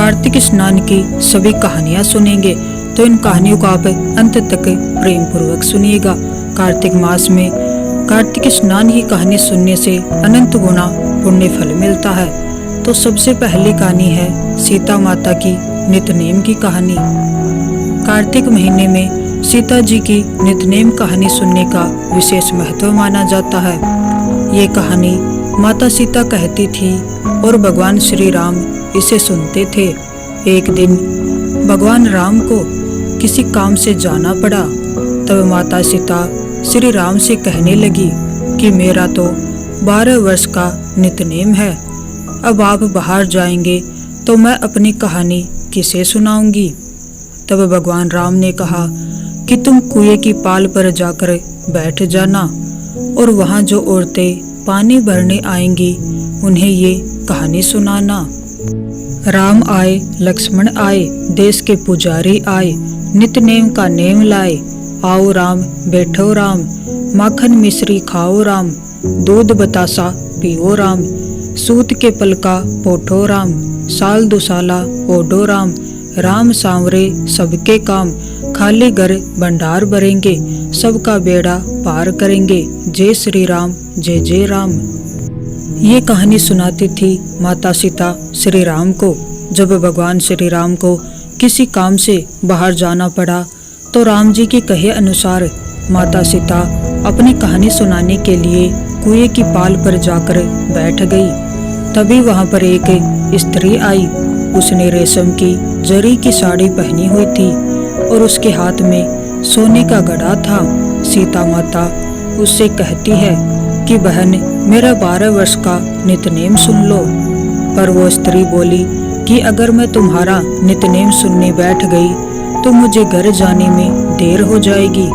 कार्तिक स्नान की सभी कहानियां सुनेंगे, तो इन कहानियों को आप अंत तक प्रेम पूर्वक सुनिएगा। कार्तिक मास में कार्तिक स्नान की कहानी सुनने से अनंत गुना पुण्य फल मिलता है। तो सबसे पहली कहानी है सीता माता की नितनेम की कहानी। कार्तिक महीने में सीता जी की नितनेम कहानी सुनने का विशेष महत्व माना जाता है। ये कहानी माता सीता कहती थी और भगवान श्री राम इसे सुनते थे। एक दिन भगवान राम को किसी काम से जाना पड़ा, तब माता सीता श्री राम से कहने लगी कि मेरा तो 12 वर्ष का नितनेम है, अब आप बाहर जाएंगे तो मैं अपनी कहानी किसे सुनाऊंगी। तब भगवान राम ने कहा कि तुम कुएं की पाल पर जाकर बैठ जाना और वहां जो औरतें पानी भरने आएंगी उन्हें ये कहानी सुनाना। राम आए, लक्ष्मण आए, देश के पुजारी आए, नितनेम का नेम लाए। आओ राम, बैठो राम, माखन मिश्री खाओ राम, दूध बतासा पियो राम, सूत के पलका पोठो राम, साल दुसाला ओढ़ो राम, राम सांवरे सबके काम, खाली घर भंडार भरेंगे, सबका बेड़ा पार करेंगे, जय श्री राम, जय जय राम। ये कहानी सुनाती थी माता सीता श्री राम को। जब भगवान श्री राम को किसी काम से बाहर जाना पड़ा तो राम जी के कहे अनुसार माता सीता अपनी कहानी सुनाने के लिए कुएं की पाल पर जाकर बैठ गई। तभी वहां पर एक स्त्री आई। उसने रेशम की जरी की साड़ी पहनी हुई थी और उसके हाथ में सोने का घड़ा था। सीता माता उससे कहती है कि बहन, मेरा 12 वर्ष का नितनेम सुन लो। पर वो स्त्री बोली कि अगर मैं तुम्हारा नितनेम सुनने बैठ गई तो मुझे घर जाने में देर हो जाएगी,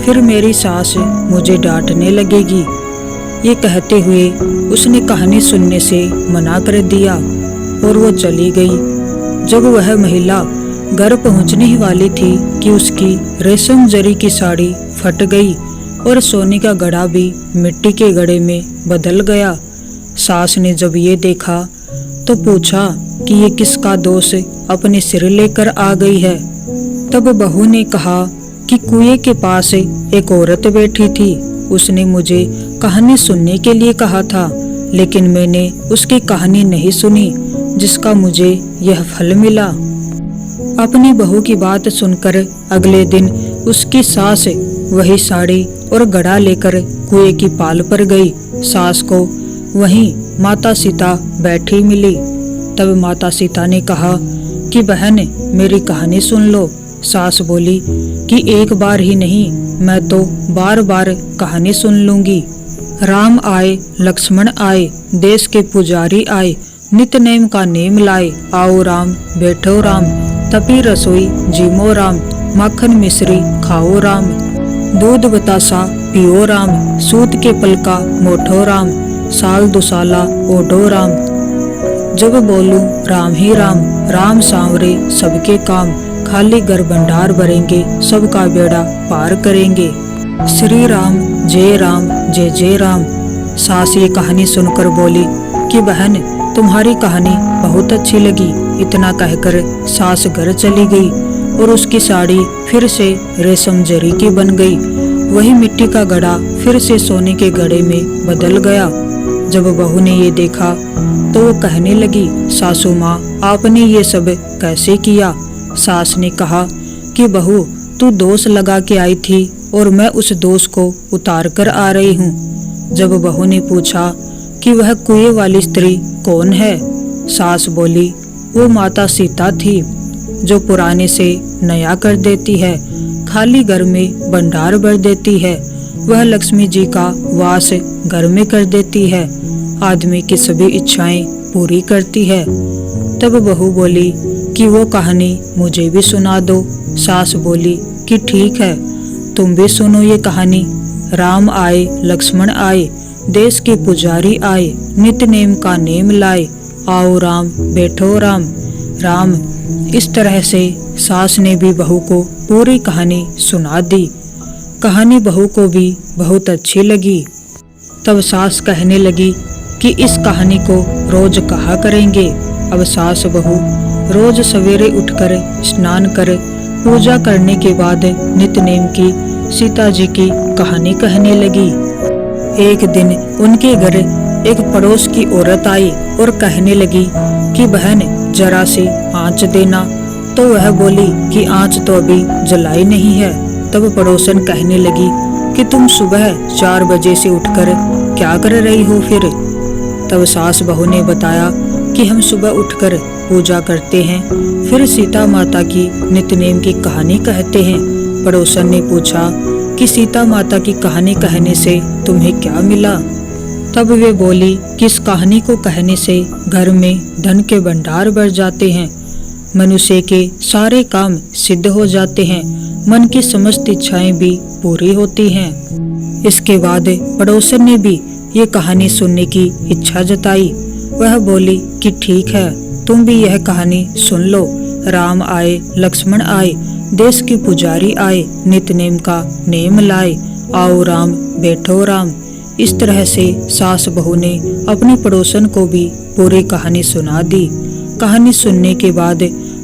फिर मेरी सास मुझे डांटने लगेगी। ये कहते हुए उसने कहानी सुनने से मना कर दिया और वो चली गई। जब वह महिला घर पहुंचने ही वाली थी कि उसकी रेशम जरी की साड़ी फट गई और सोने का घड़ा भी मिट्टी के घड़े में बदल गया। सास ने जब ये देखा तो पूछा कि ये किसका दोष अपने सिर लेकर आ गई है। तब बहू ने कहा कि कुएं के पास एक औरत बैठी थी, उसने मुझे कहानी सुनने के लिए कहा था, लेकिन मैंने उसकी कहानी नहीं सुनी, जिसका मुझे यह फल मिला। अपनी बहू की बात सुनकर अगले दिन उसकी सास वही साड़ी और घड़ा लेकर कुएं की पाल पर गई। सास को वहीं माता सीता बैठी मिली। तब माता सीता ने कहा कि बहन, मेरी कहानी सुन लो। सास बोली कि एक बार ही नहीं, मैं तो बार बार कहानी सुन लूंगी। राम आए, लक्ष्मण आए, देश के पुजारी आए, नितनेम का नेम लाए। आओ राम, बैठो राम, तपी रसोई जीमो राम, माखन मिश्री खाओ राम, दूध बतासा पियो राम, सूत के पलका मोठो राम, साल दुसाला ओढ़ो राम। जब बोलूं राम ही राम, राम सांवरे सबके काम, खाली घर भंडार भरेंगे, सबका बेड़ा पार करेंगे, श्री राम, जय राम, जय जय राम। सास ये कहानी सुनकर बोली कि बहन, तुम्हारी कहानी बहुत अच्छी लगी। इतना कहकर सास घर चली गई और उसकी साड़ी फिर से रेशम जरी की बन गई। वही मिट्टी का घड़ा फिर से सोने के घड़े में बदल गया। जब बहू ने ये देखा तो वो कहने लगी, सासू माँ, आपने ये सब कैसे किया। सास ने कहा कि बहू, तू दोष लगा के आई थी और मैं उस दोष को उतार कर आ रही हूँ। जब बहू ने पूछा कि वह कुएं वाली स्त्री कौन है, सास बोली, वो माता सीता थी, जो पुराने से नया कर देती है, खाली घर में भंडार भर देती है। वह लक्ष्मी जी का वास घर में कर देती है, आदमी की सभी इच्छाएं पूरी करती है। तब बहू बोली कि वो कहानी मुझे भी सुना दो। सास बोली कि ठीक है, तुम भी सुनो ये कहानी। राम आए, लक्ष्मण आए, देश के पुजारी आए, नितनेम का नेम लाए। आओ राम, बैठो राम, राम। इस तरह से सास ने भी बहू को पूरी कहानी सुना दी। कहानी बहू को भी बहुत अच्छी लगी। तब सास कहने लगी कि इस कहानी को रोज कहा करेंगे। अब सास बहू रोज सवेरे उठकर स्नान कर पूजा करने के बाद नित्यनेम की सीता जी की कहानी कहने लगी। एक दिन उनके घर एक पड़ोस की औरत आई और कहने लगी कि बहन जरा सी आंच देना। तो वह बोली कि आंच तो अभी जलाई नहीं है। तब पड़ोसन कहने लगी कि तुम सुबह 4 बजे से उठकर क्या कर रही हो फिर? तब सास बहू ने बताया कि हम सुबह उठकर पूजा करते हैं, फिर सीता माता की नित्यनेम की कहानी कहते हैं। पड़ोसन ने पूछा कि सीता माता की कहानी कहने से तुम्हें क्या मिला? तब वे बोली कि इस कहानी को कहने से घर में धन के भंडार बढ़ जाते हैं, मनुष्य के सारे काम सिद्ध हो जाते हैं, मन की समस्त इच्छाएं भी पूरी होती हैं। इसके बाद पड़ोसन ने भी ये कहानी सुनने की इच्छा जताई। वह बोली कि ठीक है, तुम भी यह कहानी सुन लो। राम आए, लक्ष्मण आए, देश के पुजारी आए, नित्यनेम का नेम लाए, आओ राम बैठो राम। इस तरह से सास बहू ने अपनी पड़ोसन को भी पूरी कहानी सुना दी। कहानी सुनने के बाद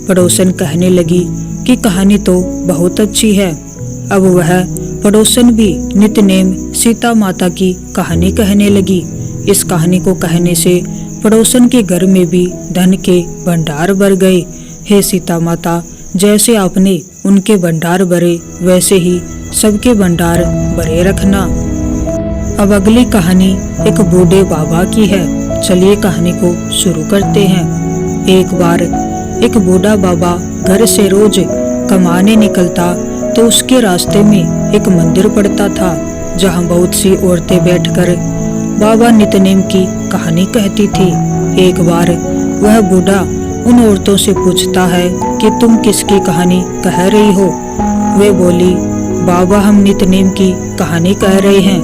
पड़ोसन कहने लगी कि कहानी तो बहुत अच्छी है। अब वह पड़ोसन भी नित्यनेम सीता माता की कहानी कहने लगी। इस कहानी को कहने से पड़ोसन के घर में भी धन के भंडार भर गए। हे सीता माता, जैसे आपने उनके भंडार भरे वैसे ही सबके भंडार भरे रखना। अब अगली कहानी एक बूढ़े बाबा की है। चलिए कहानी को शुरू करते हैं। एक बार एक बूढ़ा बाबा घर से रोज कमाने निकलता तो उसके रास्ते में एक मंदिर पड़ता था, जहाँ बहुत सी औरतें बैठकर बाबा नित्यनेम की कहानी कहती थी। एक बार वह बूढ़ा उन औरतों से पूछता है कि तुम किसकी कहानी कह रही हो? वे बोली, बाबा हम नित्यनेम की कहानी कह रहे हैं,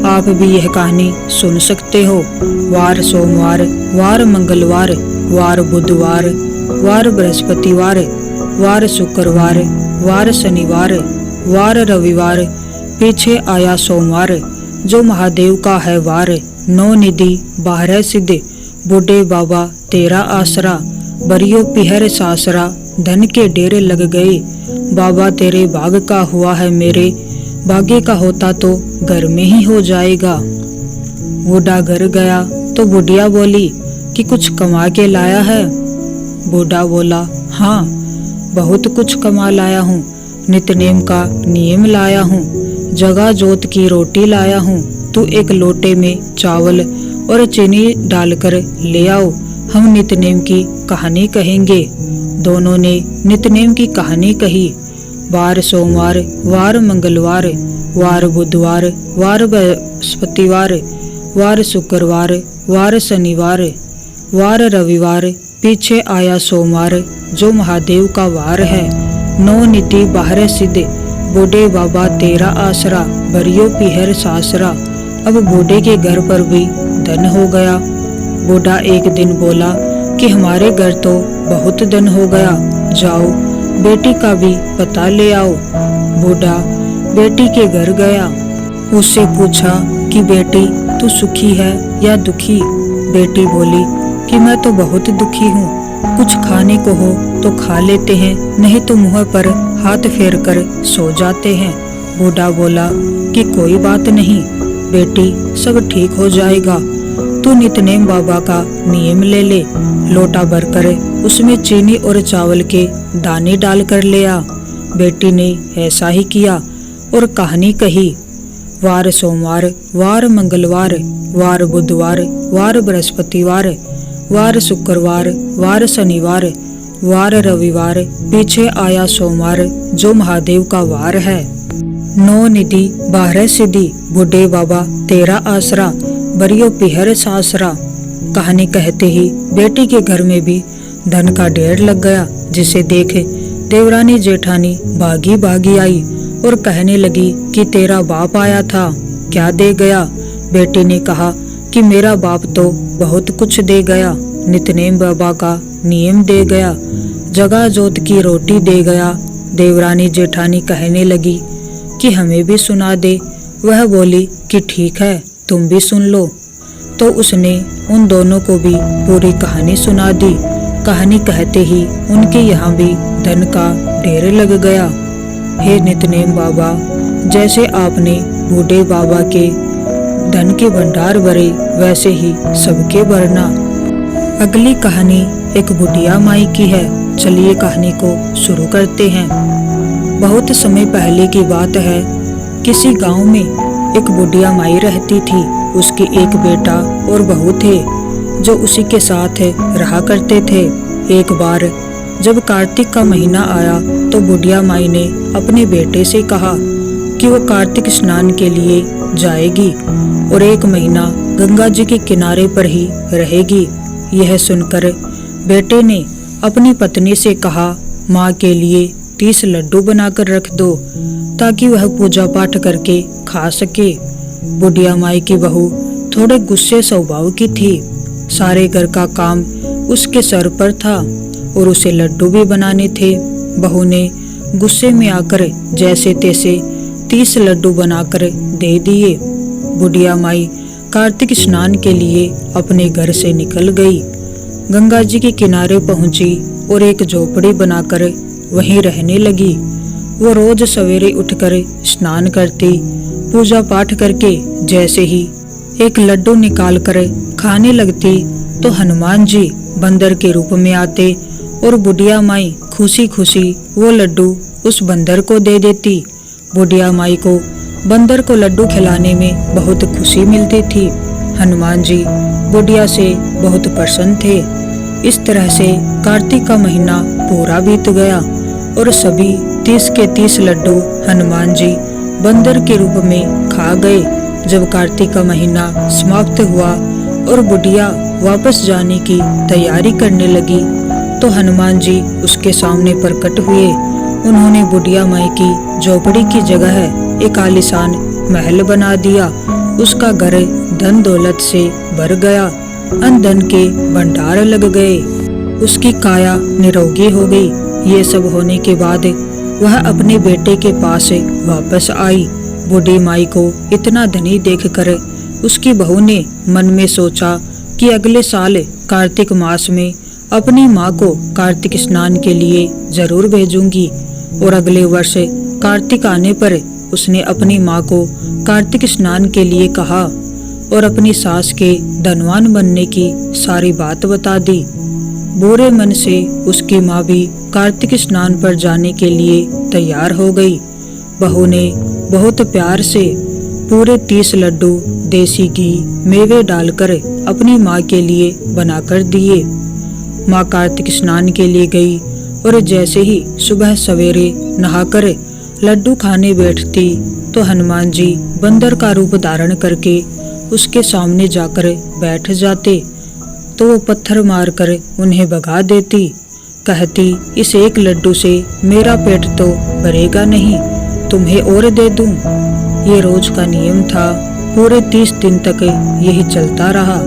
आप भी यह कहानी सुन सकते हो। वार सोमवार, वार मंगलवार, वार बुधवार, वार बृहस्पतिवार, वार शुक्रवार, वार शनिवार, वार रविवार, पीछे आया सोमवार, जो महादेव का है वार। 9 निधि 12 सिद्ध, बूढ़े बाबा तेरा आसरा, बरियो पिहर सासरा, धन के डेरे लग गए। बाबा तेरे बाग का हुआ है मेरे, बागे का होता तो घर में ही हो जाएगा। बूढ़ा घर गया तो बुढ़िया बोली कि कुछ कमा के लाया है? बूढ़ा बोला, हाँ बहुत कुछ कमा लाया हूँ, नित्यनेम का नियम लाया हूँ, जगह जोत की रोटी लाया हूँ। तू एक लोटे में चावल और चीनी डालकर ले आओ, हम नित्यनेम की कहानी कहेंगे। दोनों ने नित्यनेम की कहानी कही। वार सोमवार, वार मंगलवार, वार बुधवार, वार बृहस्पतिवार, वार शुक्रवार, वार शनिवार, वार रविवार, पीछे आया सोमवार, जो महादेव का वार है। 9 निधि 12 सिद्ध, बूढ़े बाबा तेरा आसरा, बरियो पिहर सासरा। अब बूढ़े के घर पर भी धन हो गया। बूढ़ा एक दिन बोला कि हमारे घर तो बहुत धन हो गया, जाओ बेटी का भी पता ले आओ। बूढ़ा बेटी के घर गया, उससे पूछा कि बेटी तू सुखी है या दुखी? बेटी बोली कि मैं तो बहुत दुखी हूँ, कुछ खाने को हो तो खा लेते हैं, नहीं तो मुंह पर हाथ फेर कर सो जाते हैं। बूढ़ा बोला कि कोई बात नहीं बेटी, सब ठीक हो जाएगा, तू नित्यनेम बाबा का नियम ले ले, लोटा भरकर उसमें चीनी और चावल के दाने डालकर ले आ। बेटी ने ऐसा ही किया और कहानी कही। वार सोमवार, वार मंगलवार, वार बुधवार, वार बृहस्पतिवार, वार शुक्रवार, वार शनिवार, वार रविवार, पीछे आया सोमवार, जो महादेव का वार है। 9 निधि 12 सिद्धि, बूढ़े बाबा तेरा आसरा, बरियो पिहर सासरा। कहानी कहते ही बेटी के घर में भी धन का ढेर लग गया, जिसे देखे देवरानी जेठानी भागी भागी आई और कहने लगी कि तेरा बाप आया था, क्या दे गया? बेटी ने कहा कि मेरा बाप तो बहुत कुछ दे गया, नित्यनेम बाबा का नियम दे गया, जगह जोत की रोटी दे गया। देवरानी जेठानी कहने लगी कि हमें भी सुना दे। वह बोली कि ठीक है, तुम भी सुन लो। तो उसने उन दोनों को भी पूरी कहानी सुना दी। कहानी कहते ही उनके यहाँ भी धन का ढेर लग गया। हे नितनेम बाबा, जैसे आपने बूढ़े बाबा के धन के भंडार भरे, वैसे ही सबके भरना। अगली कहानी एक बुढ़िया माई की है। चलिए कहानी को शुरू करते हैं। बहुत समय पहले की बात है। किसी गांव में एक बुढ़िया माई रहती थी। उसके एक बेटा और बहू थे जो उसी के साथ रहा करते थे। एक बार जब कार्तिक का महीना आया तो बुढ़िया माई ने अपने बेटे से कहा कि वो कार्तिक स्नान के लिए जाएगी और 1 महीना गंगा जी के किनारे पर ही रहेगी। यह सुनकर बेटे ने अपनी पत्नी से कहा, माँ के लिए 30 लड्डू बनाकर रख दो ताकि वह पूजा पाठ करके खा सके। बुढ़िया माई की बहू थोड़े गुस्से स्वभाव की थी। सारे घर का काम उसके सर पर था और उसे लड्डू भी बनाने थे। बहू ने गुस्से में आकर जैसे तैसे 30 लड्डू बनाकर दे दिए। बुढ़िया माई कार्तिक स्नान के लिए अपने घर से निकल गई। गंगा जी के किनारे पहुंची और एक झोपड़ी बनाकर वहीं रहने लगी। वो रोज सवेरे उठकर स्नान करती, पूजा पाठ करके जैसे ही एक लड्डू निकालकर खाने लगती तो हनुमान जी बंदर के रूप में आते और बुढ़िया माई खुशी खुशी वो लड्डू उस बंदर को दे देती। बुढ़िया माई को बंदर को लड्डू खिलाने में बहुत खुशी मिलती थी। हनुमान जी बुढ़िया से बहुत प्रसन्न थे। इस तरह से कार्तिक का महीना पूरा बीत गया और सभी 30 के 30 लड्डू हनुमान जी बंदर के रूप में खा गए। जब कार्तिक का महीना समाप्त हुआ और बुढ़िया वापस जाने की तैयारी करने लगी तो हनुमान जी उसके सामने प्रकट हुए। उन्होंने बुढ़िया माई की झोपड़ी की जगह एक आलीशान महल बना दिया। उसका घर धन दौलत से भर गया। अन्न धन के भंडार लग गए। उसकी काया निरोगी हो गई। ये सब होने के बाद वह अपने बेटे के पास वापस आई। बूढ़ी माई को इतना धनी देखकर उसकी बहू ने मन में सोचा कि अगले साल कार्तिक मास में अपनी माँ को कार्तिक स्नान के लिए जरूर भेजूंगी। और अगले वर्ष कार्तिक आने पर उसने अपनी माँ को कार्तिक स्नान के लिए कहा और अपनी सास के धनवान बनने की सारी बात बता दी। बुरे मन से उसकी माँ भी कार्तिक स्नान पर जाने के लिए तैयार हो गई। बहू ने बहुत प्यार से पूरे 30 लड्डू देसी घी मेवे डालकर अपनी माँ के लिए बनाकर दिए। माँ कार्तिक स्नान के लिए गई और जैसे ही सुबह सवेरे नहाकर लड्डू खाने बैठती तो हनुमान जी बंदर का रूप धारण करके उसके सामने जाकर बैठ जाते तो वो पत्थर मारकर उन्हें भगा देती। कहती, इस एक लड्डू से मेरा पेट तो भरेगा नहीं, तुम्हें और दे दूं। ये रोज का नियम था। पूरे 30 दिन तक यही चलता रहा।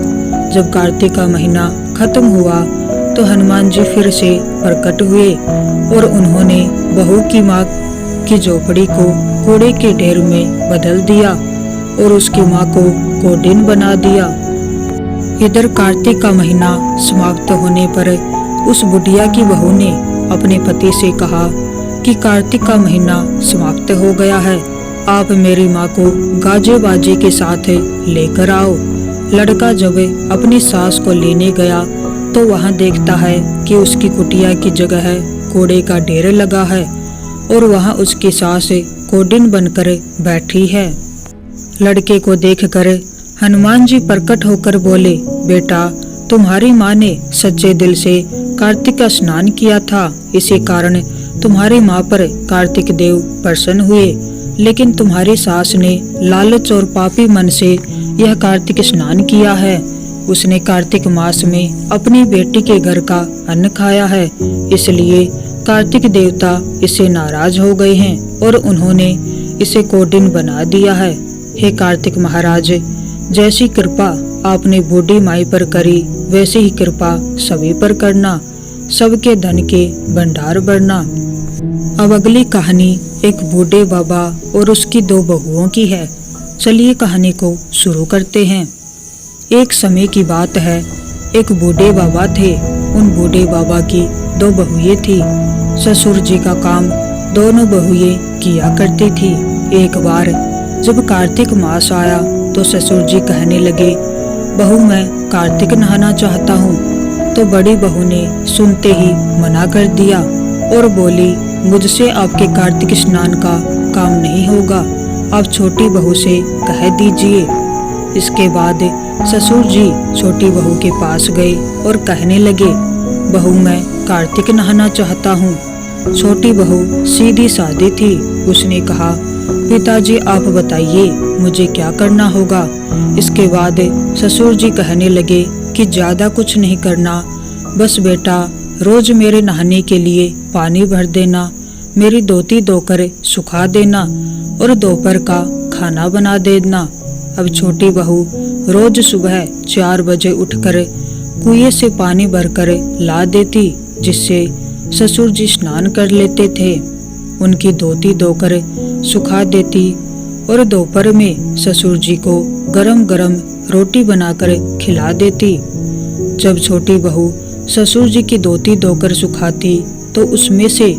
जब कार्तिक का महीना खत्म हुआ तो हनुमान जी फिर से प्रकट हुए और उन्होंने बहू की माँ की झोपड़ी को कूड़े के ढेर में बदल दिया और उसकी माँ को कोडिन बना दिया। इधर कार्तिक का महीना समाप्त होने पर उस बुढ़िया की बहू ने अपने पति से कहा कि कार्तिक का महीना समाप्त हो गया है, आप मेरी माँ को गाजे बाजे के साथ लेकर आओ। लड़का जब अपनी सास को लेने गया तो वहाँ देखता है कि उसकी कुटिया की जगह कूड़े का ढेर लगा है और वहाँ उसकी सास कोडिन बनकर बैठी है। लड़के को देखकर हनुमान जी प्रकट होकर बोले, बेटा, तुम्हारी माँ ने सच्चे दिल से कार्तिक का स्नान किया था, इसी कारण तुम्हारी माँ पर कार्तिक देव प्रसन्न हुए। लेकिन तुम्हारी सास ने लालच और पापी मन से यह कार्तिक स्नान किया है। उसने कार्तिक मास में अपनी बेटी के घर का अन्न खाया है, इसलिए कार्तिक देवता इससे नाराज हो गए हैं और उन्होंने इसे कोडिन बना दिया है। हे कार्तिक महाराज, जैसी कृपा आपने बूढ़ी माई पर करी वैसे ही कृपा सभी पर करना, सबके धन के भंडार भरना। अब अगली कहानी एक बूढ़े बाबा और उसकी 2 बहुओं की है। चलिए कहानी को शुरू करते हैं। एक समय की बात है, एक बूढ़े बाबा थे। उन बूढ़े बाबा की 2 बहुएं थी। ससुर जी का काम दोनों बहुएं किया करती थी। एक बार जब कार्तिक मास आया तो ससुर जी कहने लगे, बहू मैं कार्तिक नहाना चाहता हूँ। तो बड़ी बहू ने सुनते ही मना कर दिया और बोली, मुझसे आपके कार्तिक स्नान का काम नहीं होगा, आप छोटी बहू से कह दीजिए। इसके बाद ससुर जी छोटी बहू के पास गए और कहने लगे, बहू मैं कार्तिक नहाना चाहता हूँ। छोटी बहू सीधी सादी थी। उसने कहा, पिताजी आप बताइए मुझे क्या करना होगा। इसके बाद ससुर जी कहने लगे कि ज्यादा कुछ नहीं करना, बस बेटा रोज मेरे नहाने के लिए पानी भर देना, मेरी धोती धोकर सुखा देना और दोपहर का खाना बना देना। अब छोटी बहू रोज सुबह 4 बजे उठकर कुएं से पानी भरकर ला देती, जिससे ससुर जी स्नान कर लेते थे। उनकी धोती धोकर सुखा देती और दोपहर में ससुर जी को गरम गरम रोटी बनाकर खिला देती। जब छोटी बहू ससुर जी की धोती धोकर सुखाती तो उसमें से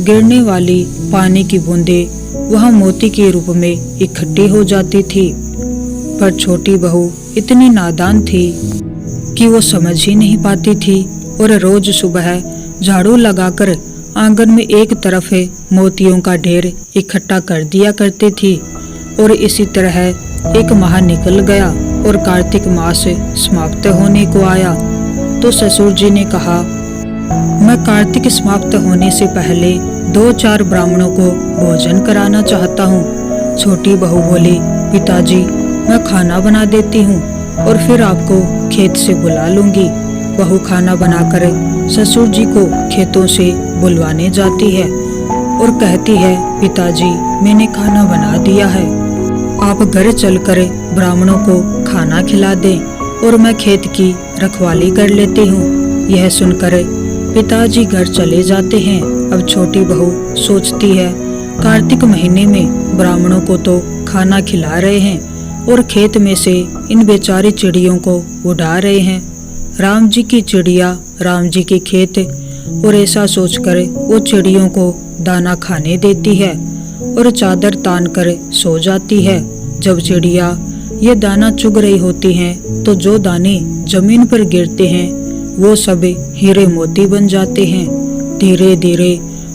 गिरने वाली पानी की बूंदें वह मोती के रूप में इकट्ठी हो जाती थी। पर छोटी बहू इतनी नादान थी कि वो समझ ही नहीं पाती थी और रोज सुबह झाड़ू लगाकर आंगन में एक तरफ मोतियों का ढेर इकट्ठा कर दिया करती थी। और इसी तरह एक माह निकल गया और कार्तिक मास समाप्त होने को आया तो ससुर जी ने कहा, मैं कार्तिक समाप्त होने से पहले 2-4 ब्राह्मणों को भोजन कराना चाहता हूँ। छोटी बहू बोली, पिताजी मैं खाना बना देती हूँ और फिर आपको खेत से बुला लूंगी। बहू खाना बनाकर ससुर जी को खेतों से बुलवाने जाती है और कहती है, पिताजी मैंने खाना बना दिया है, आप घर चलकर ब्राह्मणों को खाना खिला दें और मैं खेत की रखवाली कर लेती हूँ। यह सुनकर पिताजी घर चले जाते हैं। अब छोटी बहू सोचती है, कार्तिक महीने में ब्राह्मणों को तो खाना खिला रहे हैं और खेत में से इन बेचारी चिड़ियों को उड़ा रहे हैं, राम जी की चिड़िया राम जी के खेत। और ऐसा सोचकर वो चिड़ियों को दाना खाने देती है और चादर तान कर सो जाती है। जब चिड़िया ये दाना चुग रही होती हैं तो जो दाने जमीन पर गिरते हैं वो सब हीरे मोती बन जाते हैं। धीरे धीरे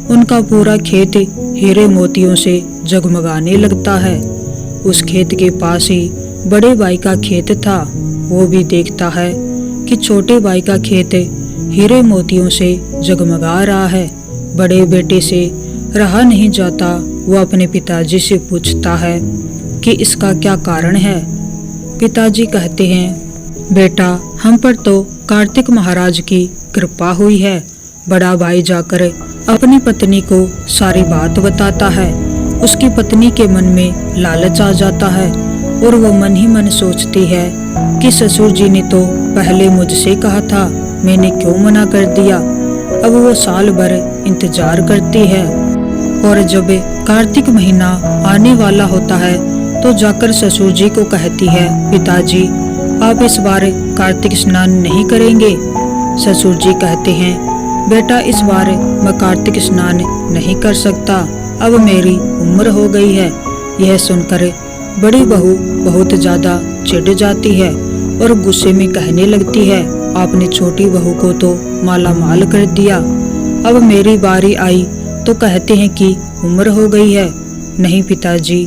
उनका पूरा खेत हीरे मोतियों से जगमगाने लगता है। उस खेत के पास ही बड़े भाई का खेत था। वो भी देखता है कि छोटे भाई का खेत हीरे मोतियों से जगमगा रहा है। बड़े बेटे से रहा नहीं जाता। वो अपने पिताजी से पूछता है कि इसका क्या कारण है। पिताजी कहते हैं, बेटा हम पर तो कार्तिक महाराज की कृपा हुई है। बड़ा भाई जाकर अपनी पत्नी को सारी बात बताता है। उसकी पत्नी के मन में लालच आ जाता है और वो मन ही मन सोचती है कि ससुर जी ने तो पहले मुझसे कहा था, मैंने क्यों मना कर दिया। अब वो साल भर इंतजार करती है और जब कार्तिक महीना आने वाला होता है तो जाकर ससुर जी को कहती है, पिताजी आप इस बार कार्तिक स्नान नहीं करेंगे। ससुर जी कहते हैं, बेटा इस बार मैं कार्तिक स्नान नहीं कर सकता, अब मेरी उम्र हो गई है। यह सुनकर बड़ी बहू बहुत ज्यादा चिढ़ जाती है और गुस्से में कहने लगती है, आपने छोटी बहू को तो माला माल कर दिया, अब मेरी बारी आई तो कहते हैं कि उम्र हो गई है। नहीं पिताजी,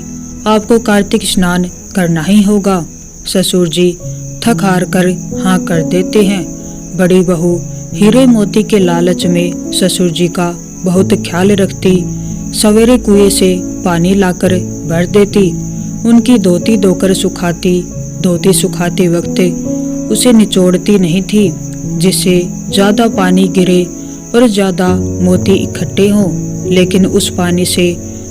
आपको कार्तिक स्नान करना ही होगा। ससुर जी थक हार कर हाँ कर देते हैं। बड़ी बहू हीरे मोती के लालच में ससुर जी का बहुत ख्याल रखती। सवेरे कुएं से पानी लाकर भर देती, उनकी धोती धोकर सुखाती। धोती सुखाते वक्त उसे निचोड़ती नहीं थी जिससे ज्यादा पानी गिरे और ज्यादा मोती इकट्ठे हों। लेकिन उस पानी से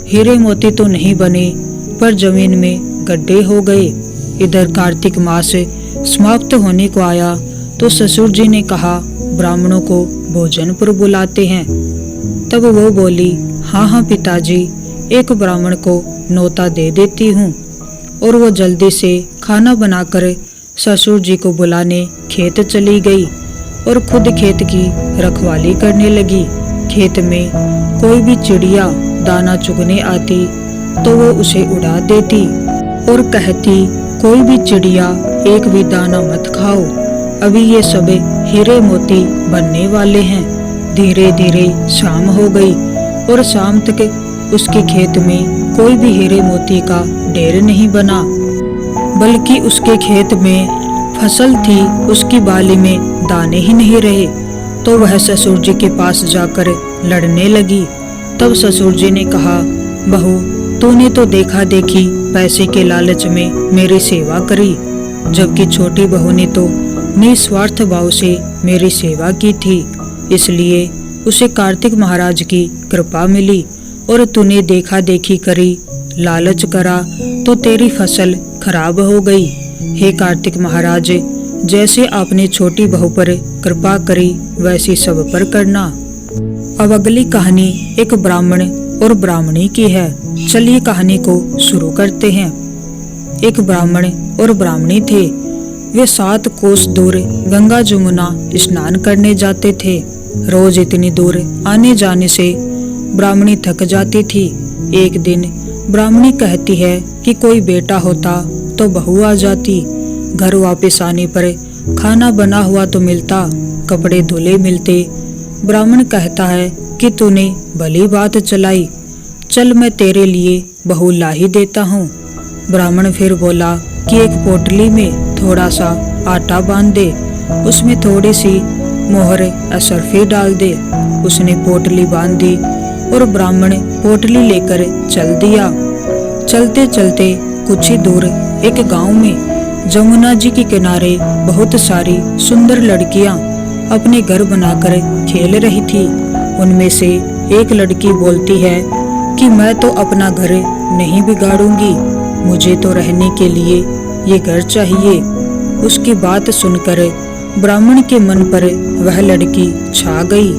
हीरे मोती तो नहीं बने पर जमीन में गड्ढे हो गए। इधर कार्तिक मास समाप्त होने को आया तो ससुर जी ने कहा, ब्राह्मणों को भोजन पर बुलाते हैं। तब वो बोली, हाँ हाँ पिताजी, एक ब्राह्मण को नौता दे देती हूँ। और वो जल्दी से खाना बनाकर ससुर जी को बुलाने खेत चली गई। और खुद खेत की रखवाली करने लगी। खेत में कोई भी चिड़िया दाना चुगने आती तो वो उसे उड़ा देती और कहती, कोई भी चिड़िया एक भी दाना मत खाओ, अभी ये सब हीरे मोती बनने वाले हैं। धीरे धीरे शाम हो गई और शाम तक उसके खेत में कोई भी हीरे मोती का ढेर नहीं बना, बल्कि उसके खेत में फसल थी, उसकी बाली में दाने ही नहीं रहे। तो वह ससुर जी के पास जाकर लड़ने लगी। तब ससुर जी ने कहा, बहू, तूने तो देखा देखी पैसे के लालच में मेरी सेवा करी, जबकि छोटी बहू ने तो निस्वार्थ भाव से मेरी सेवा की थी, इसलिए उसे कार्तिक महाराज की कृपा मिली। और तूने देखा देखी करी, लालच करा तो तेरी फसल खराब हो गई। हे कार्तिक महाराज, जैसे आपने छोटी बहू पर कृपा करी वैसी सब पर करना। अब अगली कहानी एक ब्राह्मण और ब्राह्मणी की है। चलिए कहानी को शुरू करते हैं। एक ब्राह्मण और ब्राह्मणी थे। वे 7 कोस दूर गंगा जमुना स्नान करने जाते थे। रोज इतनी दूर आने जाने से ब्राह्मणी थक जाती थी। एक दिन ब्राह्मणी कहती है कि कोई बेटा होता तो बहू आ जाती। घर वापस आने पर खाना बना हुआ तो मिलता, कपड़े धुले मिलते। ब्राह्मण कहता है कि तूने भली बात चलाई, चल मैं तेरे लिए बहू ला ही देता हूँ। ब्राह्मण फिर बोला कि एक पोटली में थोड़ा सा आटा बांध दे, उसमें थोड़ी सी मोहर असरफी डाल दे। उसने पोटली बांध दी और ब्राह्मण पोटली लेकर चल दिया। चलते चलते कुछ ही दूर एक गांव में जमुना जी के किनारे बहुत सारी सुंदर लड़कियां अपने घर बनाकर खेल रही थी। उनमें से एक लड़की बोलती है कि मैं तो अपना घर नहीं बिगाड़ूंगी, मुझे तो रहने के लिए ये घर चाहिए। उसकी बात सुनकर ब्राह्मण के मन पर वह लड़की छा गई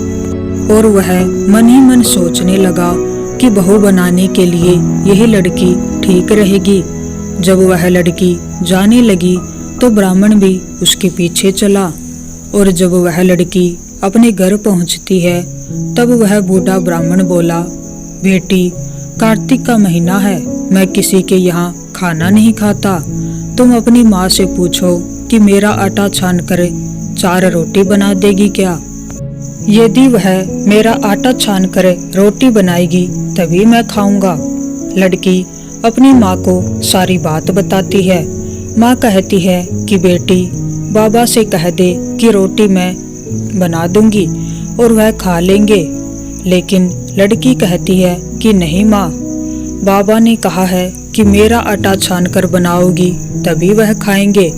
और वह मन ही मन सोचने लगा कि बहू बनाने के लिए यही लड़की ठीक रहेगी। जब वह लड़की जाने लगी तो ब्राह्मण भी उसके पीछे चला और जब वह लड़की अपने घर पहुंचती है तब वह बूढ़ा ब्राह्मण बोला, बेटी, कार्तिक का महीना है, मैं किसी के यहाँ खाना नहीं खाता। तुम अपनी माँ से पूछो कि मेरा आटा छान कर 4 रोटी बना देगी क्या? यदि वह मेरा आटा छान कर रोटी बनाएगी तभी मैं खाऊंगा। लड़की अपनी माँ को सारी बात बताती है। माँ कहती है कि बेटी, बाबा से कह दे कि रोटी मैं बना दूंगी और वह खा लेंगे। लेकिन लड़की कहती है कि नहीं माँ, बाबा ने कहा है कि मेरा आटा छान कर बनाओगी तभी वह खाएंगे।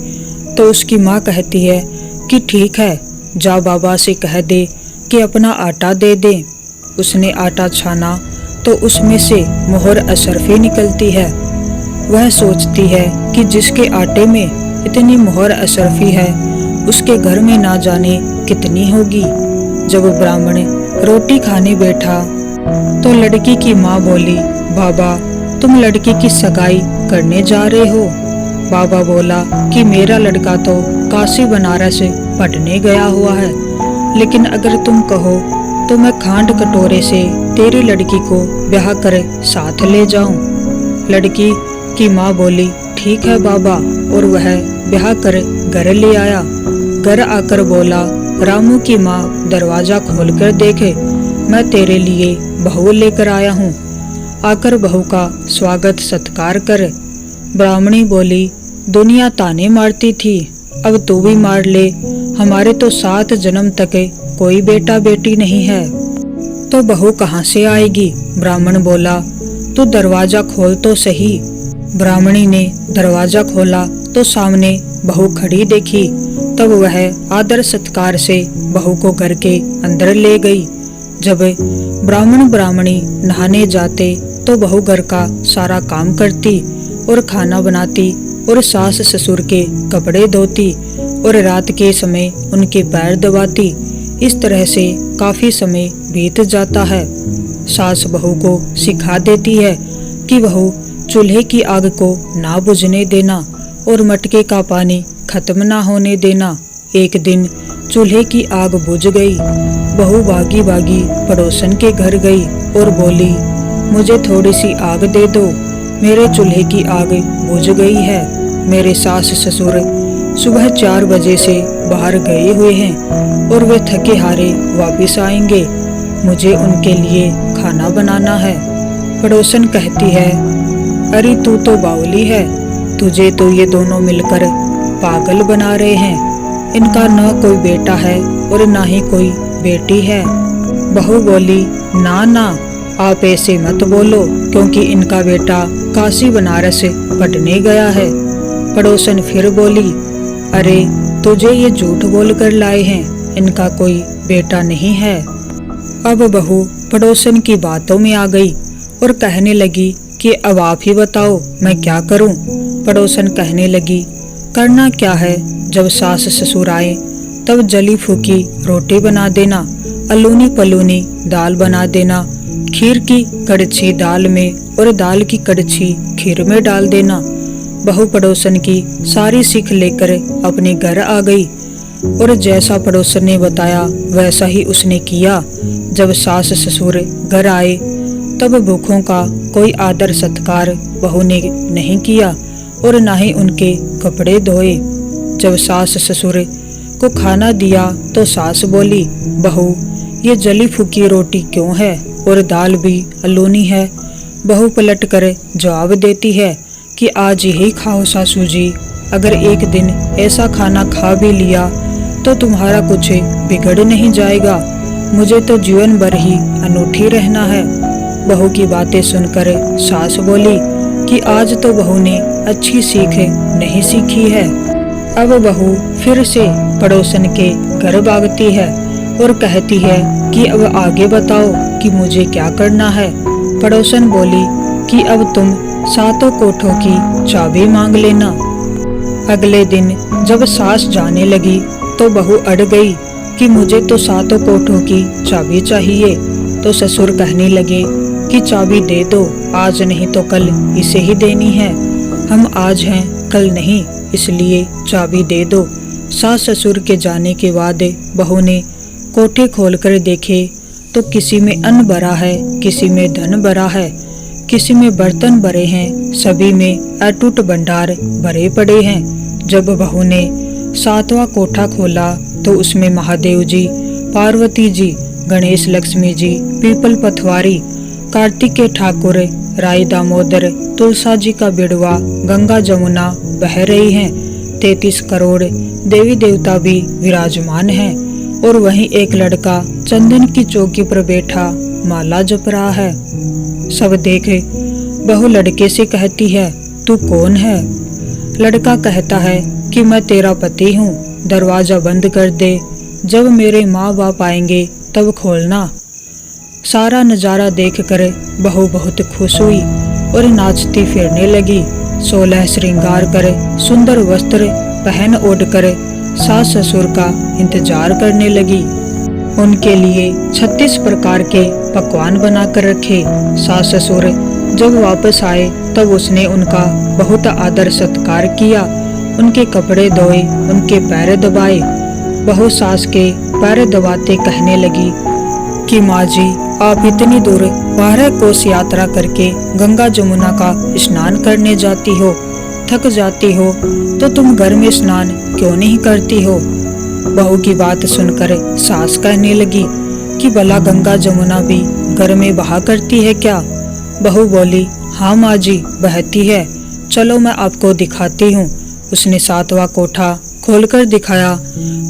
तो उसकी माँ कहती है कि ठीक है, जा बाबा से कह दे कि अपना आटा दे दे। उसने आटा छाना तो उसमें से मोहर असरफी निकलती है। वह सोचती है कि जिसके आटे में इतनी मोहर असरफी है उसके घर में ना जाने कितनी होगी। जब ब्राह्मण रोटी खाने बैठा तो लड़की की माँ बोली, बाबा, तुम लड़की की सगाई करने जा रहे हो? बाबा बोला कि मेरा लड़का तो काशी बनारस पढ़ने गया हुआ है, लेकिन अगर तुम कहो तो मैं खांड कटोरे से तेरी लड़की को ब्याह कर साथ ले जाऊं। लड़की की माँ बोली, ठीक है बाबा, और वह ब्याह कर घर ले आया। घर आकर बोला, रामू की माँ दरवाजा खोलकर देखे, मैं तेरे लिए बहू लेकर आया हूँ, आकर बहू का स्वागत सत्कार कर। ब्राह्मणी बोली, दुनिया ताने मारती थी, अब तू भी मार ले, हमारे तो 7 जन्म तक कोई बेटा बेटी नहीं है, तो बहू कहाँ से आएगी? ब्राह्मण बोला, तू दरवाजा खोल तो सही। ब्राह्मणी ने दरवाजा खोला तो सामने बहू खड़ी देखी। तब वह आदर सत्कार से बहू को घर के अंदर ले गई। जब ब्राह्मण ब्राह्मणी नहाने जाते तो बहू घर का सारा काम करती और खाना बनाती और सास ससुर के कपड़े धोती और रात के समय उनके पैर दबाती। इस तरह से काफी समय बीत जाता है। सास बहू को सिखा देती है कि बहू चूल्हे की आग को ना बुझने देना और मटके का पानी खत्म ना होने देना। एक दिन चूल्हे की आग बुझ गई। बहू भागी भागी पड़ोसन के घर गई और बोली, मुझे थोड़ी सी आग दे दो, मेरे चूल्हे की आग बुझ गई है। मेरे सास ससुर सुबह 4 बजे से बाहर गए हुए हैं और वे थके हारे वापस आएंगे। मुझे उनके लिए खाना बनाना है। पड़ोसन कहती है, अरे तू तो बावली है, तुझे तो ये दोनों मिलकर पागल बना रहे हैं। इनका न कोई बेटा है और न ही कोई बेटी है। बहू बोली, ना ना, आप ऐसे मत बोलो, क्योंकि इनका बेटा काशी बनारस पढ़ने गया है। पड़ोसन फिर बोली, अरे तुझे ये झूठ बोल कर लाए हैं, इनका कोई बेटा नहीं है। अब बहू पड़ोसन की बातों में आ गई और कहने लगी कि अब आप ही बताओ मैं क्या करूं। पड़ोसन कहने लगी, करना क्या है, जब सास ससुर आए तब जली फूकी रोटी बना देना, अलूनी पलूनी दाल बना देना, खीर की कड़छी दाल में और दाल की कड़छी खीर में डाल देना। बहू पड़ोसन की सारी सीख लेकर अपने घर आ गई और जैसा पड़ोसन ने बताया वैसा ही उसने किया। जब सास ससुर घर आए तब भूखों का कोई आदर सत्कार बहू ने नहीं किया और न ही उनके कपड़े धोए। जब सास ससुर को खाना दिया तो सास बोली, बहू ये जली फूकी रोटी क्यों है और दाल भी अलूनी है। बहू पलट कर जवाब देती है कि आज यही खाओ सासू जी, अगर एक दिन ऐसा खाना खा भी लिया तो तुम्हारा कुछ बिगड़ नहीं जाएगा, मुझे तो जीवन भर ही अनूठी रहना है। बहू की बातें सुनकर सास बोली कि आज तो बहू ने अच्छी सीख नहीं सीखी है। अब बहू फिर से पड़ोसन के घर भागती है और कहती है कि अब आगे बताओ कि मुझे क्या करना है। पड़ोसन बोली कि अब तुम 7 कोठों की चाबी मांग लेना। अगले दिन जब सास जाने लगी तो बहू अड़ गई कि मुझे तो 7 कोठों की चाबी चाहिए। तो ससुर कहने लगे कि चाबी दे दो, आज नहीं तो कल इसे ही देनी है, हम आज हैं कल नहीं, इसलिए चाबी दे दो। सास ससुर के जाने के बाद बहू ने कोठे खोलकर देखे तो किसी में अन्न भरा है, किसी में धन भरा है, किसी में बर्तन भरे हैं, सभी में अटूट भंडार भरे पड़े हैं। जब बहू ने 7वां कोठा खोला तो उसमें महादेव जी, पार्वती जी, गणेश लक्ष्मी जी, पीपल पथवारी, कार्तिक के ठाकुर, राय दामोदर, तुलसा जी का बिड़वा, गंगा जमुना बह रही हैं। 33 करोड़ देवी देवता भी विराजमान हैं और वहीं एक लड़का चंदन की चौकी पर बैठा माला जप रहा है। सब देखे बहू लड़के से कहती है, तू कौन है? लड़का कहता है कि मैं तेरा पति हूँ, दरवाजा बंद कर दे, जब मेरे माँ बाप आएंगे तब खोलना। सारा नजारा देखकर बहू बहुत खुश हुई और नाचती फिरने लगी। 16 श्रृंगार कर सुंदर वस्त्र पहन ओढ़ कर सास ससुर का इंतजार करने लगी। उनके लिए 36 प्रकार के पकवान बनाकर रखे। सास ससुर जब वापस आए तब उसने उनका बहुत आदर सत्कार किया, उनके कपड़े धोए, उनके पैर दबाए। बहू सास के पैर दबाते कहने लगी कि माँ जी, आप इतनी दूर 12 कोस यात्रा करके गंगा जमुना का स्नान करने जाती हो, थक जाती हो, तो तुम घर में स्नान क्यों नहीं करती हो? बहू की बात सुनकर सास कहने लगी कि भला गंगा जमुना भी घर में बहा करती है क्या? बहू बोली, हाँ माँ जी, बहती है, चलो मैं आपको दिखाती हूँ। उसने 7वां कोठा खोलकर दिखाया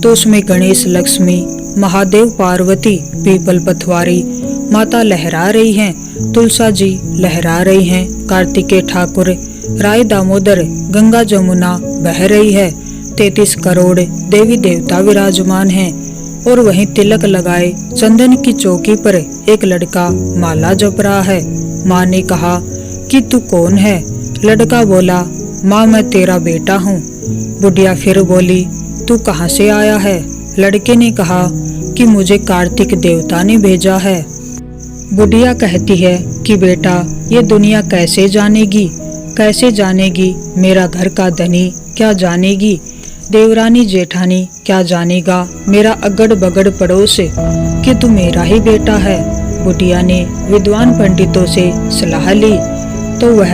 तो उसमें गणेश लक्ष्मी, महादेव पार्वती, पीपल पथवारी माता लहरा रही हैं, तुलसा जी लहरा रही हैं, कार्तिकेय ठाकुर, राय दामोदर, गंगा जमुना बह रही है, 33 करोड़ देवी देवता विराजमान हैं और वहीं तिलक लगाए चंदन की चौकी पर एक लड़का माला जप रहा है। माँ ने कहा कि तू कौन है? लड़का बोला, माँ मैं तेरा बेटा हूँ। बुढ़िया फिर बोली, तू कहाँ से आया है? लड़के ने कहा कि मुझे कार्तिक देवता ने भेजा है। बुढ़िया कहती है कि बेटा ये दुनिया कैसे जानेगी, कैसे जानेगी, मेरा घर का धनी क्या जानेगी, देवरानी जेठानी क्या जानेगा मेरा अगड़ बगड़ पड़ोस कि तू मेरा ही बेटा है। बुढ़िया ने विद्वान पंडितों से सलाह ली तो वह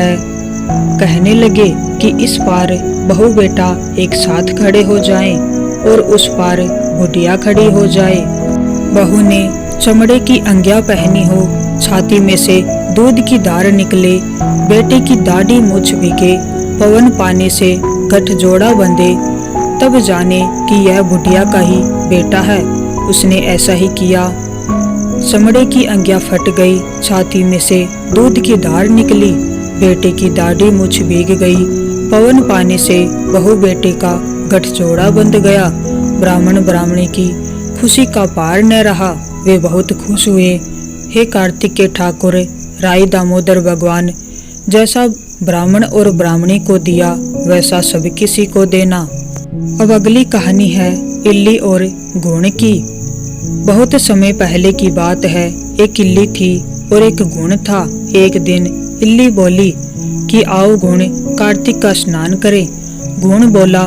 कहने लगे कि इस पार बहू बेटा एक साथ खड़े हो जाएं और उस पार बुढ़िया खड़ी हो जाए। बहू ने चमड़े की अंगिया पहनी हो, छाती में से दूध की धार निकले, बेटे की दाढ़ी मूछ भीगे, पवन पानी से गठजोड़ा बंधे, तब जाने कि यह बुढ़िया का ही बेटा है। उसने ऐसा ही किया। चमड़े की अंगिया फट गई, छाती में से दूध की धार निकली, बेटे की दाढ़ी मूछ भीग गई, पवन पानी से बहू बेटे का गठजोड़ा बंध गया। ब्राह्मण ब्राह्मणी की खुशी का पार न रहा, वे बहुत खुश हुए। हे कार्तिक के ठाकुर राई दामोदर भगवान, जैसा ब्राह्मण और ब्राह्मणी को दिया वैसा सब किसी को देना। अब अगली कहानी है इल्ली और गुण की। बहुत समय पहले की बात है। एक इल्ली थी और एक गुण था। एक दिन इल्ली बोली कि आओ गुण, कार्तिक का स्नान करें। गुण बोला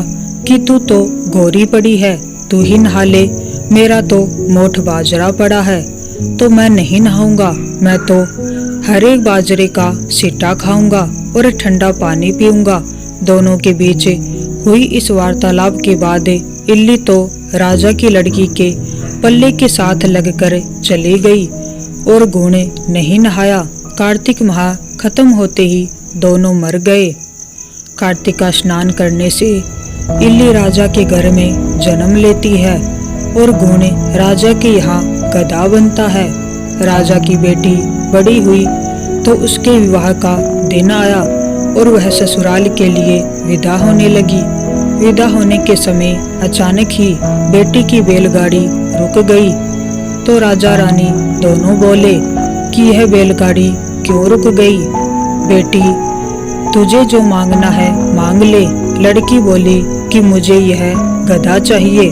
कि तू तो गोरी पड़ी है, तू ही नहा ले, मेरा तो मोठ बाजरा पड़ा है तो मैं नहीं नहाऊंगा। मैं तो हर एक बाजरे का सिट्टा खाऊंगा और ठंडा पानी पीऊंगा। दोनों के बीच हुई इस वार्तालाप के बाद इल्ली तो राजा की लड़की के पल्ले के साथ लगकर चली गई और गुण नहीं नहाया। कार्तिक माह खत्म होते ही दोनों मर गए। कार्तिक का स्नान करने से इल्ली राजा के घर में जन्म लेती है और गुण राजा के यहाँ गधा बनता है। राजा की बेटी बड़ी हुई तो उसके विवाह का दिन आया और वह ससुराल के लिए विदा होने लगी। विदा होने के समय अचानक ही बेटी की बैलगाड़ी रुक गई तो राजा रानी दोनों बोले कि यह बैलगाड़ी क्यों रुक गई? बेटी, तुझे जो मांगना है मांग ले। लड़की बोली कि मुझे यह गधा चाहिए।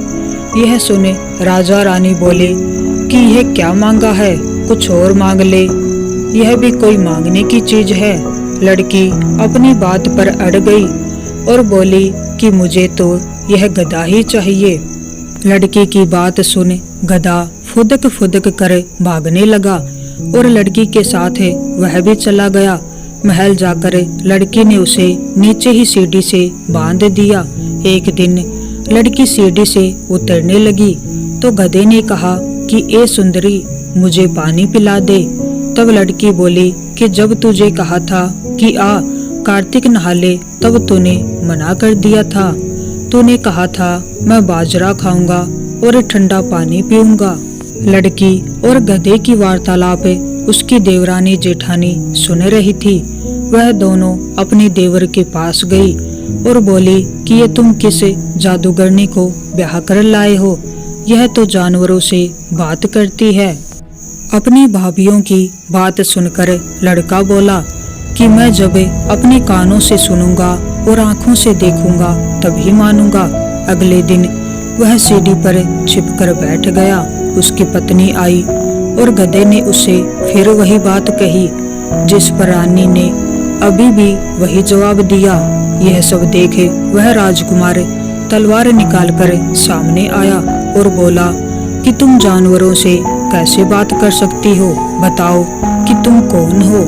यह सुने राजा रानी बोले कि यह क्या मांगा है, कुछ और मांग ले, यह भी कोई मांगने की चीज है। लड़की अपनी बात पर अड़ गई और बोली कि मुझे तो यह गधा ही चाहिए। लड़की की बात सुन गधा फुदक फुदक कर भागने लगा और लड़की के साथ वह भी चला गया। महल जाकर लड़की ने उसे नीचे ही सीढ़ी से बांध दिया। एक दिन लड़की सीढ़ी से उतरने लगी तो गधे ने कहा कि ए सुंदरी, मुझे पानी पिला दे। तब लड़की बोली कि जब तुझे कहा था कि आ कार्तिक नहा ले तब तूने मना कर दिया था। तूने कहा था मैं बाजरा खाऊंगा और ठंडा पानी पीऊंगा। लड़की और गधे की वार्तालाप उसकी देवरानी जेठानी सुन रही थी। वह दोनों अपने देवर के पास गई और बोली कि ये तुम किस जादूगरनी को ब्याह कर लाए हो? यह तो जानवरों से बात करती है। अपनी भाभियों की बात सुनकर लड़का बोला कि मैं जब अपने कानों से सुनूंगा और आंखों से देखूंगा तभी मानूंगा। अगले दिन वह सीढ़ी पर छिपकर बैठ गया। उसकी पत्नी आई और गधे ने उसे फिर वही बात कही, जिस पर रानी ने अभी भी वही जवाब दिया। यह सब देखे वह राजकुमार तलवार निकालकर सामने आया और बोला कि तुम जानवरों से कैसे बात कर सकती हो? बताओ कि तुम कौन हो?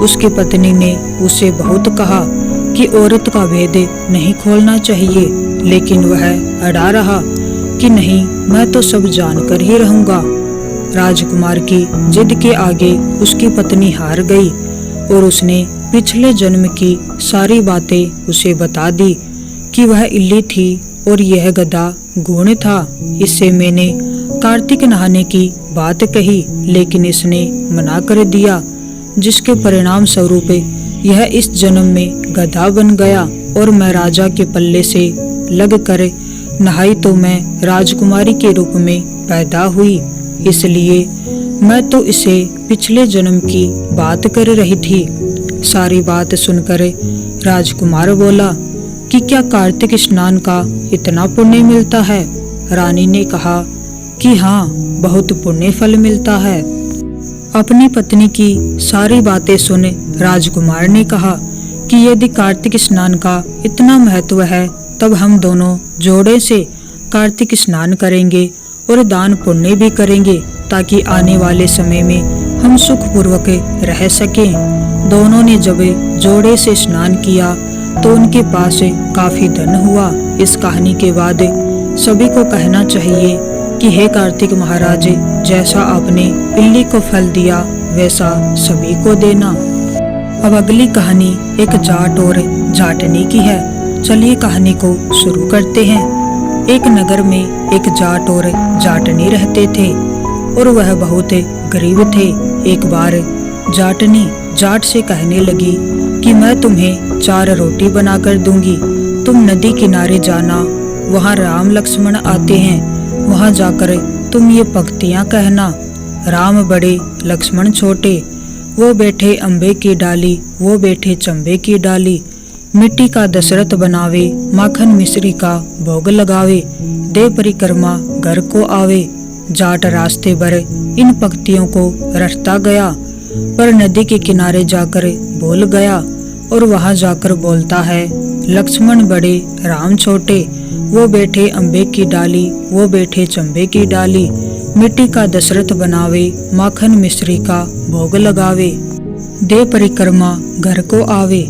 उसकी पत्नी ने उसे बहुत कहा कि औरत का भेद नहीं खोलना चाहिए, लेकिन वह अड़ा रहा कि नहीं, मैं तो सब जानकर ही रहूंगा। राजकुमार की जिद के आगे उसकी पत्नी हार गई और उसने पिछले जन्म की सारी बातें उसे बता दी कि वह इल्ली थी और यह गधा गुण था। इससे मैंने कार्तिक नहाने की बात कही, लेकिन इसने मना कर दिया, जिसके परिणाम स्वरूप यह इस जन्म में गधा बन गया और मैं राजा के पल्ले से लग कर नहाई तो मैं राजकुमारी के रूप में पैदा हुई। इसलिए मैं तो इसे पिछले जन्म की बात कर रही थी। सारी बात सुनकर राजकुमार बोला कि क्या कार्तिक स्नान का इतना पुण्य मिलता है? रानी ने कहा कि हाँ, बहुत पुण्य फल मिलता है। अपनी पत्नी की सारी बातें सुन राजकुमार ने कहा कि यदि कार्तिक स्नान का इतना महत्व है तब हम दोनों जोड़े से कार्तिक स्नान करेंगे और दान पुण्य भी करेंगे, ताकि आने वाले समय में हम सुखपूर्वक रह सकें। दोनों ने जब जोड़े से स्नान किया तो उनके पास काफी धन हुआ। इस कहानी के बाद सभी को कहना चाहिए कि हे कार्तिक महाराज, जैसा आपने पिल्ली को फल दिया वैसा सभी को देना। अब अगली कहानी एक जाट और जाटनी की है। चलिए कहानी को शुरू करते हैं। एक नगर में एक जाट और जाटनी रहते थे और वह बहुत गरीब थे। एक बार जाटनी जाट से कहने लगी कि मैं तुम्हें 4 रोटी बनाकर दूंगी, तुम नदी किनारे जाना, वहाँ राम लक्ष्मण आते हैं, वहाँ जाकर तुम ये पंक्तियाँ कहना। राम बड़े लक्ष्मण छोटे, वो बैठे अम्बे की डाली, वो बैठे चंबे की डाली, मिट्टी का दशरथ बनावे, माखन मिश्री का भोग लगावे, दे परिक्रमा घर को आवे। जाट रास्ते भर इन पंक्तियों को रटता गया, पर नदी के किनारे जाकर भूल गया और वहां जाकर बोलता है, लक्ष्मण बड़े राम छोटे, वो बैठे अम्बे की डाली, वो बैठे चंबे की डाली, मिट्टी का दशरथ बनावे, माखन मिश्री का भोग लगावे, दे परिक्रमा घर को आवे।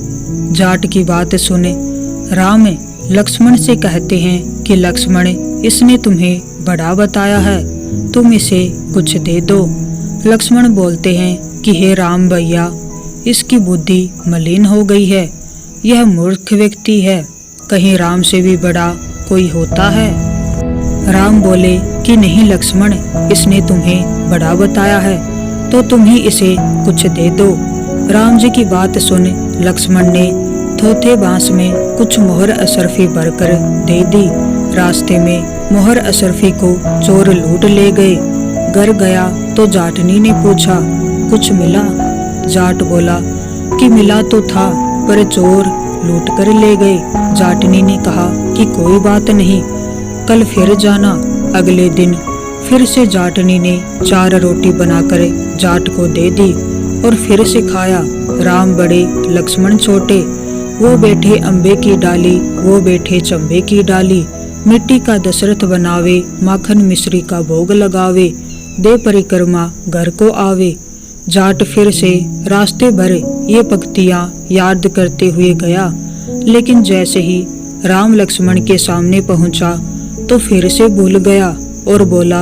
जाट की बात सुने राम लक्ष्मण से कहते हैं कि लक्ष्मण, इसने तुम्हें बड़ा बताया है, तुम इसे कुछ दे दो। लक्ष्मण बोलते हैं कि हे राम भैया, इसकी बुद्धि मलिन हो गई है, यह मूर्ख व्यक्ति है, कहीं राम से भी बड़ा कोई होता है। राम बोले कि नहीं लक्ष्मण, इसने तुम्हें बड़ा बताया है तो तुम ही इसे कुछ दे दो। राम जी की बात सुन लक्ष्मण ने थोथे बांस में कुछ मोहर अशरफी भरकर दे दी। रास्ते में मोहर अशरफी को चोर लूट ले गए। घर गया तो जाटनी ने पूछा, कुछ मिला? जाट बोला कि मिला तो था, पर चोर लूट कर ले गए। जाटनी ने कहा कि कोई बात नहीं, कल फिर जाना। अगले दिन फिर से जाटनी ने 4 रोटी बनाकर जाट को दे दी और फिर से खाया। राम बड़े लक्ष्मण छोटे, वो बैठे अम्बे की डाली, वो बैठे चंबे की डाली, मिट्टी का दशरथ बनावे, माखन मिश्री का भोग लगावे, दे परिक्रमा घर को आवे। जाट फिर से रास्ते भर ये पंक्तियां याद करते हुए गया, लेकिन जैसे ही राम लक्ष्मण के सामने पहुंचा तो फिर से भूल गया और बोला,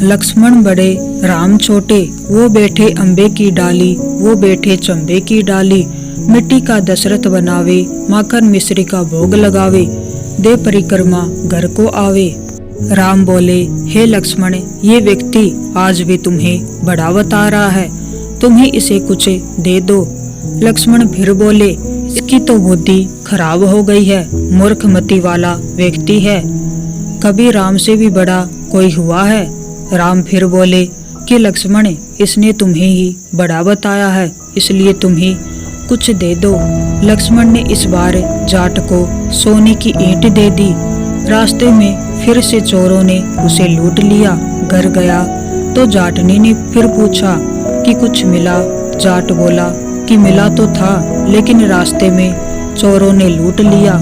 लक्ष्मण बड़े राम छोटे, वो बैठे अम्बे की डाली, वो बैठे चंबे की डाली, मिट्टी का दशरथ बनावे, माखन मिश्री का भोग लगावे, दे परिक्रमा घर को आवे। राम बोले, हे लक्ष्मण, ये व्यक्ति आज भी तुम्हें बड़ा बता रहा है, तुम ही इसे कुछ दे दो। लक्ष्मण फिर बोले, इसकी तो बुद्धि खराब हो गई है, मूर्ख मति वाला व्यक्ति है, कभी राम से भी बड़ा कोई हुआ है। राम फिर बोले कि लक्ष्मण, इसने तुम्हें ही बड़ा बताया है, इसलिए तुम ही कुछ दे दो। लक्ष्मण ने इस बार जाट को सोने की ईंट दे दी। रास्ते में फिर से चोरों ने उसे लूट लिया। घर गया तो जाटनी ने फिर पूछा कि कुछ मिला? जाट बोला कि मिला तो था, लेकिन रास्ते में चोरों ने लूट लिया।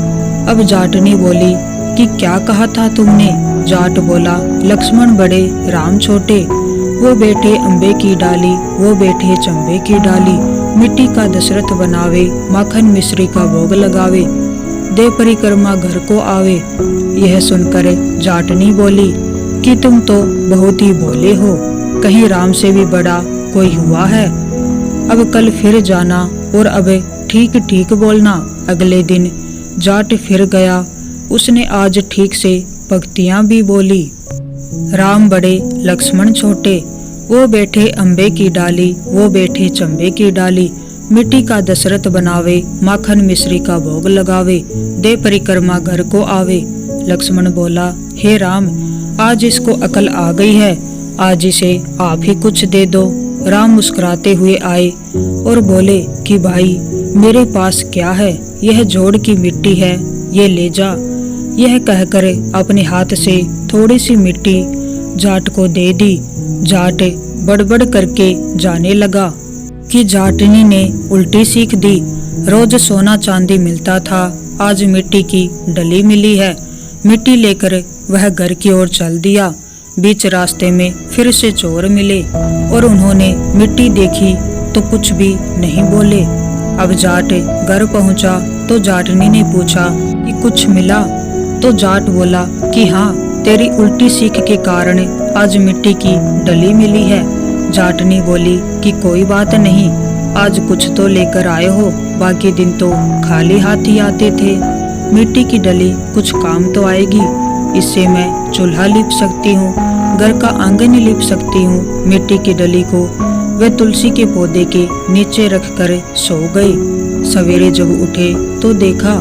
अब जाटनी बोली कि क्या कहा था तुमने? जाट बोला, लक्ष्मण बड़े राम छोटे, वो बैठे अम्बे की डाली, वो बैठे चंबे की डाली, मिट्टी का दशरथ बनावे, माखन मिश्री का भोग लगावे, दे परिक्रमा घर को आवे। यह सुनकर जाटनी बोली कि तुम तो बहुत ही भोले हो, कहीं राम से भी बड़ा कोई हुआ है। अब कल फिर जाना और अब ठीक ठीक बोलना। अगले दिन जाट फिर गया, उसने आज ठीक से पंक्तियां भी बोली। राम बड़े लक्ष्मण छोटे, वो बैठे अम्बे की डाली, वो बैठे चंबे की डाली, मिट्टी का दशरथ बनावे, माखन मिश्री का भोग लगावे, दे परिक्रमा घर को आवे। लक्ष्मण बोला, हे राम, आज इसको अकल आ गई है, आज इसे आप ही कुछ दे दो। राम मुस्कुराते हुए आए और बोले कि भाई, मेरे पास क्या है, यह जोड़ की मिट्टी है, ये ले जा। यह कहकर अपने हाथ से थोड़ी सी मिट्टी जाट को दे दी। जाट बड़बड़ करके जाने लगा कि जाटनी ने उल्टी सीख दी। रोज सोना चांदी मिलता था, आज मिट्टी की डली मिली है। मिट्टी लेकर वह घर की ओर चल दिया। बीच रास्ते में फिर से चोर मिले और उन्होंने मिट्टी देखी तो कुछ भी नहीं बोले। अब जाट घर पहुंचा तो जाटनी ने पूछा कि कुछ मिला? तो जाट बोला कि हाँ, तेरी उल्टी सीख के कारण आज मिट्टी की डली मिली है। जाटनी बोली कि कोई बात नहीं, आज कुछ तो लेकर आए हो, बाकी दिन तो खाली हाथ ही आते थे। मिट्टी की डली कुछ काम तो आएगी, इससे मैं चूल्हा लीप सकती हूँ, घर का आंगन लीप सकती हूँ। मिट्टी की डली को वह तुलसी के पौधे के नीचे रखकर सो गई। सवेरे जब उठे तो देखा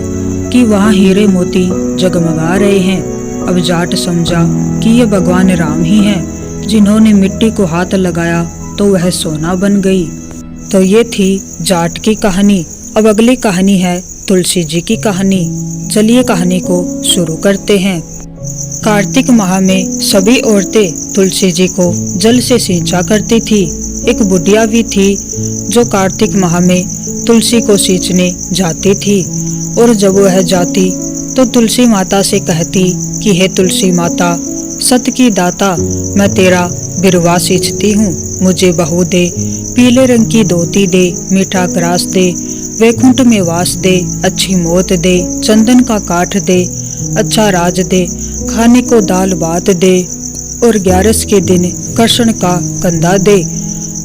कि वहाँ हीरे मोती जगमगा रहे हैं। अब जाट समझा कि ये भगवान राम ही हैं, जिन्होंने मिट्टी को हाथ लगाया तो वह सोना बन गई। तो ये थी जाट की कहानी। अब अगली कहानी है तुलसी जी की कहानी। चलिए कहानी को शुरू करते हैं। कार्तिक माह में सभी औरतें तुलसी जी को जल से सींचा करती थी। एक बुढ़िया भी थी जो कार्तिक माह में तुलसी को सींचने जाती थी, और जब वह जाती तो तुलसी माता से कहती कि हे तुलसी माता, सत की दाता, मैं तेरा बिरवा सींचती हूँ, मुझे बहू दे, पीले रंग की धोती दे, मीठा ग्रास दे, वैकुंठ में वास दे, अच्छी मौत दे, चंदन का काठ दे, अच्छा राज दे, खाने को दाल भात दे, और 11 के दिन कृष्ण का कंधा दे।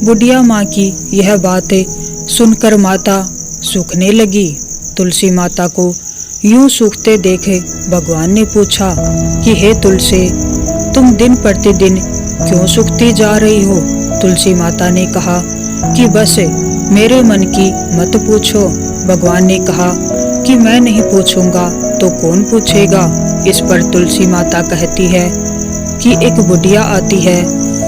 बुढ़िया माँ की यह बातें सुनकर माता सूखने लगी। तुलसी माता को यूं सूखते देखे भगवान ने पूछा कि हे तुलसी, तुम दिन प्रतिदिन क्यों सूखती जा रही हो? तुलसी माता ने कहा कि बस मेरे मन की मत पूछो। भगवान ने कहा कि मैं नहीं पूछूंगा तो कौन पूछेगा? इस पर तुलसी माता कहती है कि एक बुढ़िया आती है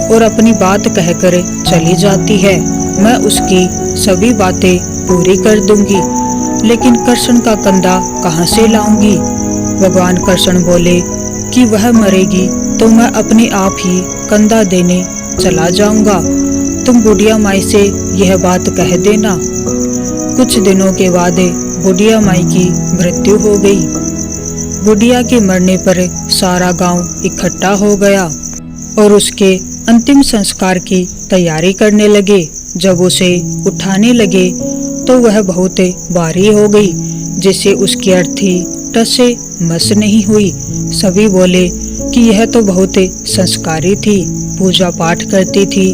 और अपनी बात कहकर चली जाती है, मैं उसकी सभी बातें पूरी कर दूंगी, लेकिन कृष्ण का कंधा कहाँ से लाऊंगी? भगवान कृष्ण बोले कि वह मरेगी तो मैं अपने आप ही कंधा देने चला जाऊंगा। तुम बुढ़िया माई से यह बात कह देना। कुछ दिनों के बाद बुढ़िया माई की मृत्यु हो गई। बुढ़िया के मरने पर सारा गांव इकट्ठा हो गया और उसके अंतिम संस्कार की तैयारी करने लगे। जब उसे उठाने लगे तो वह बहुत भारी हो गई, जिससे उसकी अर्थी टस से मस नहीं हुई। सभी बोले कि यह तो बहुत संस्कारी थी, पूजा पाठ करती थी,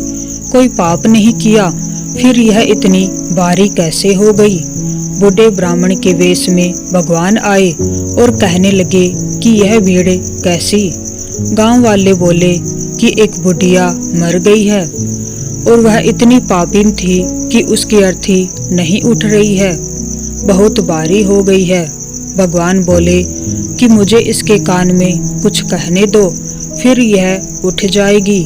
कोई पाप नहीं किया, फिर यह इतनी भारी कैसे हो गई? बूढ़े ब्राह्मण के वेश में भगवान आए और कहने लगे कि यह भीड़ कैसी? गांव वाले बोले कि एक बुढ़िया मर गई है और वह इतनी पापीन थी कि उसकी अर्थी नहीं उठ रही है, बहुत भारी हो गई है। भगवान बोले कि मुझे इसके कान में कुछ कहने दो, फिर यह उठ जाएगी।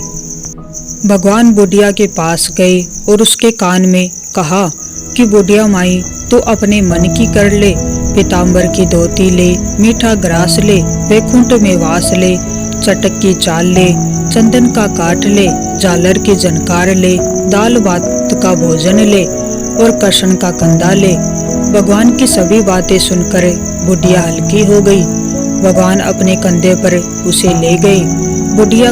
भगवान बुढ़िया के पास गए और उसके कान में कहा कि बुढ़िया माई, तो अपने मन की कर ले, पीताम्बर की धोती ले, मीठा ग्रास ले, वैकुंठ में वास ले, चटक की चाल ले, चंदन का काठ ले, झालर की जनकार ले, दाल भात का भोजन ले और कृष्ण का कंधा ले। भगवान की सभी बातें सुनकर बुढ़िया हल्की हो गई। भगवान अपने कंधे पर उसे ले गए। बुढ़िया